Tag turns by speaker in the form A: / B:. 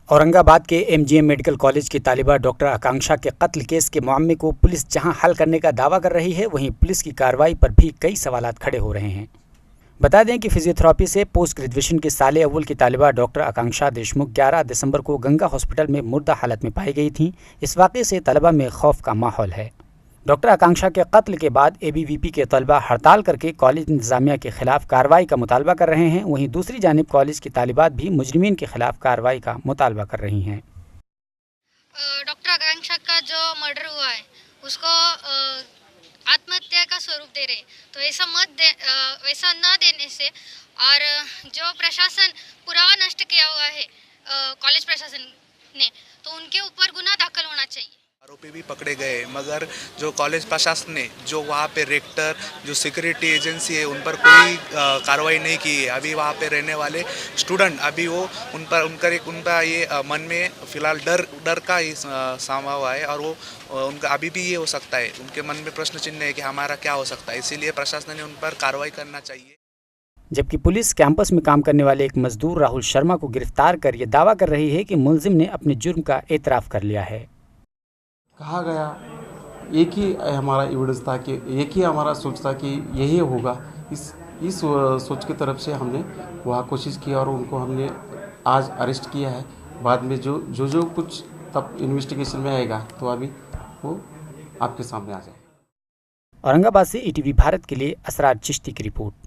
A: औरंगाबाद के MGM medical college की तालिबा doctor आकांक्षा के कत्ल केस के मामले को पुलिस जहां हल करने का दावा कर रही है, वहीं पुलिस की कार्रवाई पर भी कई सवालात खड़े हो रहे हैं। बता दें कि फिजियोथेरेपी से पोस्ट ग्रेजुएशन के साले अव्वल की तालिबा डॉक्टर आकांक्षा देशमुख 11 दिसंबर को गंगा हॉस्पिटल में मुर्दा हालत में पाई गई थी। इस वाक़े से तलबा में खौफ का माहौल है। डॉक्टर आकांक्षा के कत्ल के बाद एबीवीपी के तलबा हड़ताल करके कॉलेज इंतजामिया के खिलाफ कार्रवाई का मुतालबा कर रहे हैं। वहीं दूसरी जानिब कॉलेज की तालिबात भी मुजरिमीन के खिलाफ कार्रवाई का मुतालबा कर रही हैं।
B: डॉक्टर आकांक्षा का जो मर्डर हुआ है उसको आत्महत्या का स्वरूप दे रहे, तो वैसा ना देने से, और जो प्रशासन पुरावा नष्ट किया हुआ है कॉलेज प्रशासन ने, तो उनके ऊपर गुनाह दाखिल होना चाहिए।
C: आरोपी भी पकड़े गए, मगर जो कॉलेज प्रशासन ने, जो वहाँ पे रेक्टर, जो सिक्योरिटी एजेंसी है, उन पर कोई कार्रवाई नहीं की है। अभी वहाँ पे रहने वाले स्टूडेंट, अभी वो उनका ये मन में फ़िलहाल डर का ही सामा हुआ है, और वो उनका अभी भी ये हो सकता है, उनके मन में प्रश्न चिन्ह है कि हमारा क्या हो सकता है। इसीलिए प्रशासन ने उन पर कार्रवाई करना चाहिए।
A: जबकि पुलिस कैंपस में काम करने वाले एक मजदूर राहुल शर्मा को गिरफ्तार कर ये दावा कर रही है कि मुलजिम ने अपने जुर्म का एतराफ़ कर लिया है।
D: कहा गया, एक ही हमारा एविडेंस था कि एक ही हमारा सोच था कि यही होगा। इस सोच की तरफ से हमने वहाँ कोशिश की और उनको हमने आज अरेस्ट किया है। बाद में जो कुछ तब इन्वेस्टिगेशन में आएगा तो अभी वो आपके सामने आ जाए।
A: औरंगाबाद से ईटीवी भारत के लिए असरार चिश्ती की रिपोर्ट।